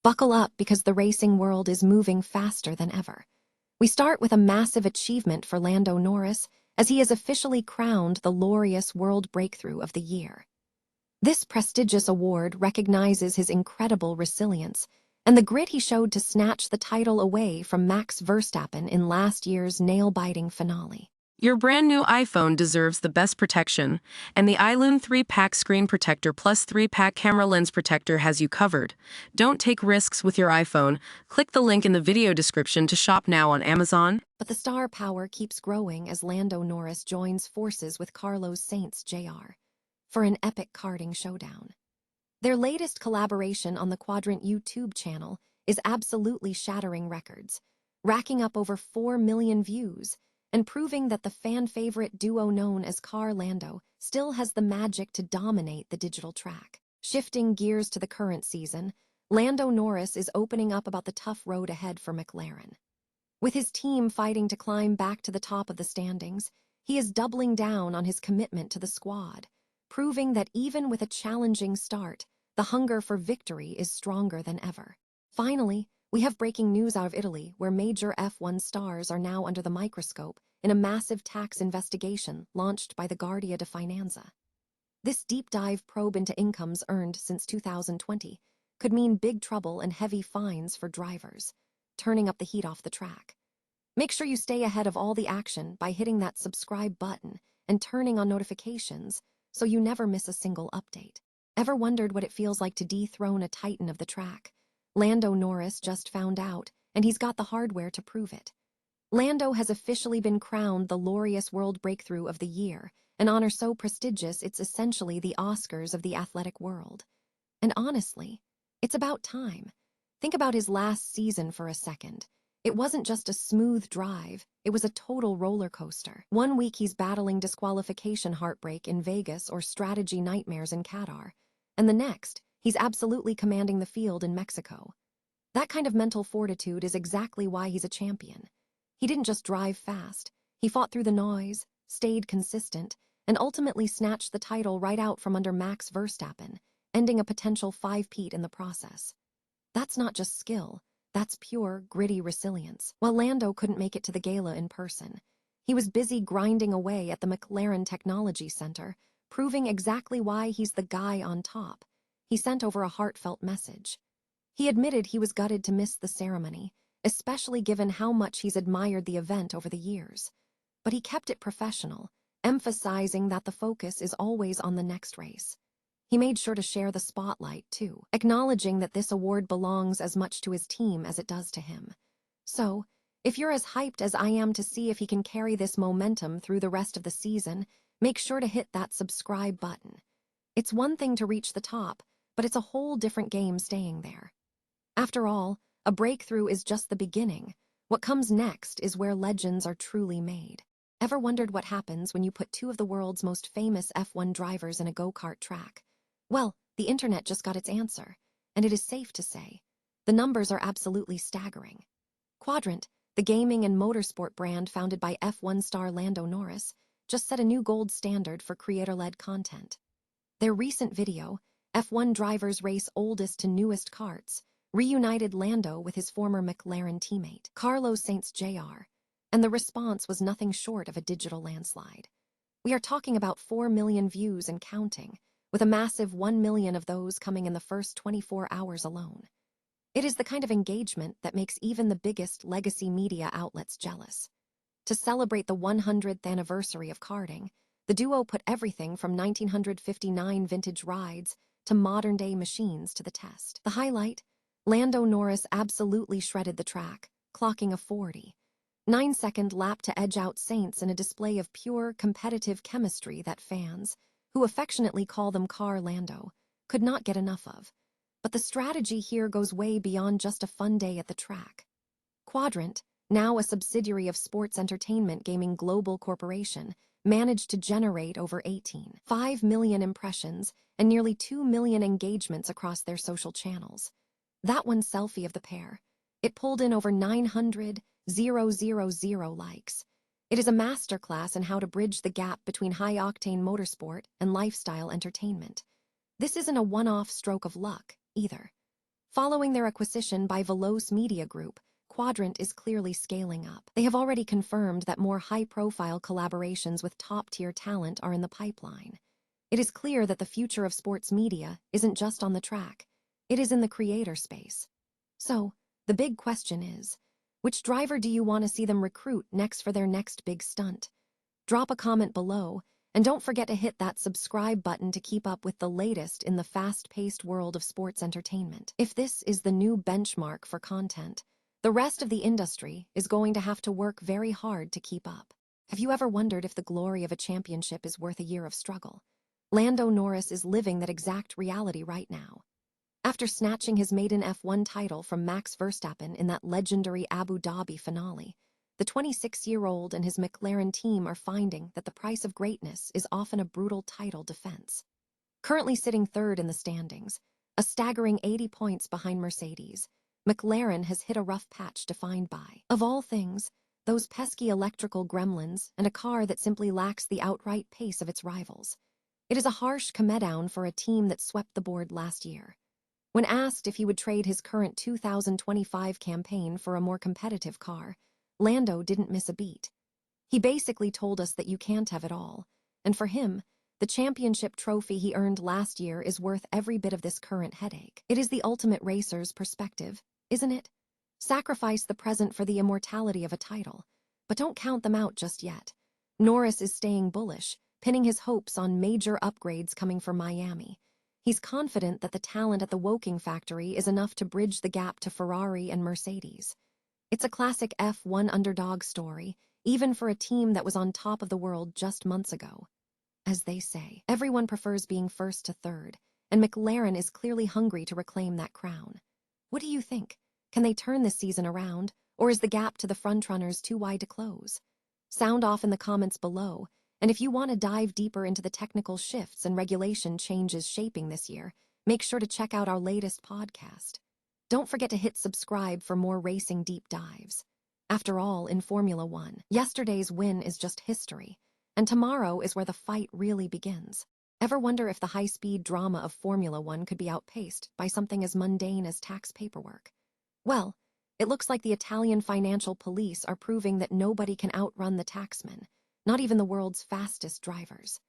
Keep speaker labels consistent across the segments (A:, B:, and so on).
A: Buckle up because the racing world is moving faster than ever. We start with a massive achievement for Lando Norris as he is officially crowned the Laureus Breakthrough of the Year. This prestigious award recognizes his incredible resilience and the grit he showed to snatch the title away from Max Verstappen in last year's nail-biting finale.
B: Your brand new iPhone deserves the best protection, and the iLune 3-pack screen protector plus 3-pack camera lens protector has you covered. Don't take risks with your iPhone. Click the link in the video description to shop now on Amazon.
A: But the star power keeps growing as Lando Norris joins forces with Carlos Sainz Jr. for an epic karting showdown. Their latest collaboration on the Quadrant YouTube channel is absolutely shattering records, racking up over 4 million views, and proving that the fan-favorite duo known as Car Lando still has the magic to dominate the digital track. Shifting gears to the current season, Lando Norris is opening up about the tough road ahead for McLaren. With his team fighting to climb back to the top of the standings, he is doubling down on his commitment to the squad, proving that even with a challenging start, the hunger for victory is stronger than ever. Finally, we have breaking news out of Italy, where major F1 stars are now under the microscope in a massive tax investigation launched by the Guardia di Finanza. This deep dive probe into incomes earned since 2020 could mean big trouble and heavy fines for drivers, turning up the heat off the track. Make sure you stay ahead of all the action by hitting that subscribe button and turning on notifications so you never miss a single update. Ever wondered what it feels like to dethrone a titan of the track? Lando Norris just found out, and he's got the hardware to prove it. Lando has officially been crowned the Laureus Breakthrough of the Year, an honor so prestigious it's essentially the Oscars of the athletic world. And honestly, it's about time. Think about his last season for a second. It wasn't just a smooth drive, it was a total roller coaster. One week he's battling disqualification heartbreak in Vegas or strategy nightmares in Qatar, and the next, he's absolutely commanding the field in Mexico. That kind of mental fortitude is exactly why he's a champion. He didn't just drive fast, he fought through the noise, stayed consistent, and ultimately snatched the title right out from under Max Verstappen, ending a potential 5-peat in the process. That's not just skill, that's pure, gritty resilience. While Lando couldn't make it to the gala in person, he was busy grinding away at the McLaren Technology Center, proving exactly why he's the guy on top. He sent over a heartfelt message. He admitted he was gutted to miss the ceremony, especially given how much he's admired the event over the years. But he kept it professional, emphasizing that the focus is always on the next race. He made sure to share the spotlight, too, acknowledging that this award belongs as much to his team as it does to him. So, if you're as hyped as I am to see if he can carry this momentum through the rest of the season, make sure to hit that subscribe button. It's one thing to reach the top, but it's a whole different game staying there. After all, a breakthrough is just the beginning. What comes next is where legends are truly made. Ever wondered what happens when you put two of the world's most famous F1 drivers in a go-kart track? Well, the internet just got its answer, and it is safe to say, the numbers are absolutely staggering. Quadrant, the gaming and motorsport brand founded by F1 star Lando Norris, just set a new gold standard for creator-led content. Their recent video, F1 drivers race oldest to newest karts, reunited Lando with his former McLaren teammate, Carlos Sainz Jr., and the response was nothing short of a digital landslide. We are talking about 4 million views and counting, with a massive 1 million of those coming in the first 24 hours alone. It is the kind of engagement that makes even the biggest legacy media outlets jealous. To celebrate the 100th anniversary of karting, the duo put everything from 1959 vintage rides to modern-day machines to the test. The highlight? Lando Norris absolutely shredded the track, clocking a 49-second lap to edge out Sainz in a display of pure competitive chemistry that fans, who affectionately call them Car Lando, could not get enough of. But the strategy here goes way beyond just a fun day at the track. Quadrant, now a subsidiary of sports entertainment gaming Global Corporation, managed to generate over 18.5 million impressions and nearly 2 million engagements across their social channels. That one selfie of the pair, it pulled in over 900,000 likes. It is a masterclass in how to bridge the gap between high-octane motorsport and lifestyle entertainment. This isn't a one-off stroke of luck, either. Following their acquisition by Veloce Media Group, Quadrant is clearly scaling up. They have already confirmed that more high-profile collaborations with top-tier talent are in the pipeline. It is clear that the future of sports media isn't just on the track. It is in the creator space. So, the big question is, which driver do you want to see them recruit next for their next big stunt? Drop a comment below, and don't forget to hit that subscribe button to keep up with the latest in the fast-paced world of sports entertainment. If this is the new benchmark for content, the rest of the industry is going to have to work very hard to keep up. Have you ever wondered if the glory of a championship is worth a year of struggle? Lando Norris is living that exact reality right now. After snatching his maiden F1 title from Max Verstappen in that legendary Abu Dhabi finale, the 26-year-old and his McLaren team are finding that the price of greatness is often a brutal title defense. Currently sitting third in the standings, a staggering 80 points behind Mercedes, McLaren has hit a rough patch defined by, of all things, those pesky electrical gremlins and a car that simply lacks the outright pace of its rivals. It is a harsh come-down for a team that swept the board last year. When asked if he would trade his current 2025 campaign for a more competitive car, Lando didn't miss a beat. He basically told us that you can't have it all, and for him, the championship trophy he earned last year is worth every bit of this current headache. It is the ultimate racer's perspective, isn't it? Sacrifice the present for the immortality of a title, but don't count them out just yet. Norris is staying bullish, pinning his hopes on major upgrades coming for Miami. He's confident that the talent at the Woking factory is enough to bridge the gap to Ferrari and Mercedes. It's a classic F1 underdog story, even for a team that was on top of the world just months ago. As they say, everyone prefers being first to third, and McLaren is clearly hungry to reclaim that crown. What do you think? Can they turn this season around, or is the gap to the frontrunners too wide to close? Sound off in the comments below, and if you want to dive deeper into the technical shifts and regulation changes shaping this year, make sure to check out our latest podcast. Don't forget to hit subscribe for more racing deep dives. After all, in Formula One, yesterday's win is just history, and tomorrow is where the fight really begins. Ever wonder if the high-speed drama of Formula One could be outpaced by something as mundane as tax paperwork? Well, it looks like the Italian financial police are proving that nobody can outrun the taxman, not even the world's fastest drivers.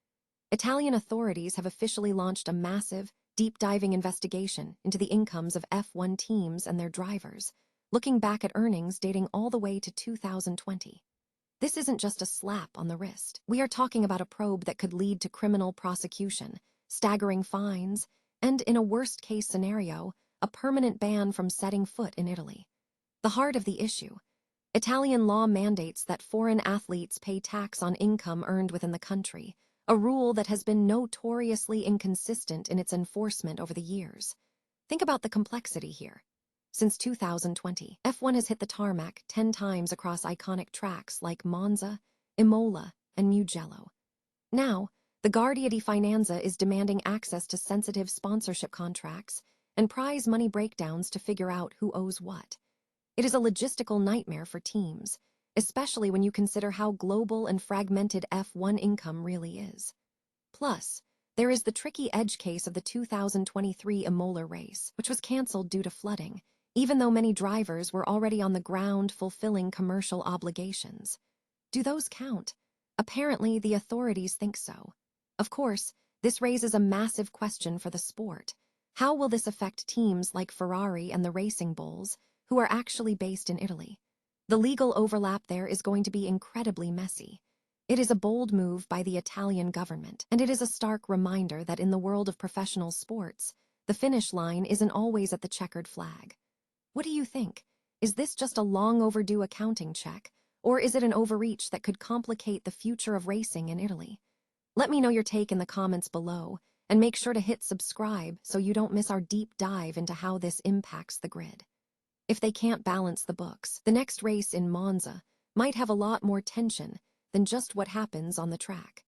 A: Italian authorities have officially launched a massive, deep-diving investigation into the incomes of F1 teams and their drivers, looking back at earnings dating all the way to 2020. This isn't just a slap on the wrist. We are talking about a probe that could lead to criminal prosecution, staggering fines, and, in a worst-case scenario, a permanent ban from setting foot in Italy. The heart of the issue: Italian law mandates that foreign athletes pay tax on income earned within the country, a rule that has been notoriously inconsistent in its enforcement over the years. Think about the complexity here. Since 2020, F1 has hit the tarmac 10 times across iconic tracks like Monza, Imola, and Mugello. Now, the Guardia di Finanza is demanding access to sensitive sponsorship contracts and prize money breakdowns to figure out who owes what. It is a logistical nightmare for teams, especially when you consider how global and fragmented F1 income really is. Plus, there is the tricky edge case of the 2023 Imola race, which was canceled due to flooding, even though many drivers were already on the ground fulfilling commercial obligations. Do those count? Apparently, the authorities think so. Of course, this raises a massive question for the sport. How will this affect teams like Ferrari and the Racing Bulls, who are actually based in Italy? The legal overlap there is going to be incredibly messy. It is a bold move by the Italian government, and it is a stark reminder that in the world of professional sports, the finish line isn't always at the checkered flag. What do you think? Is this just a long overdue accounting check, or is it an overreach that could complicate the future of racing in Italy? Let me know your take in the comments below, and make sure to hit subscribe so you don't miss our deep dive into how this impacts the grid. If they can't balance the books, the next race in Monza might have a lot more tension than just what happens on the track.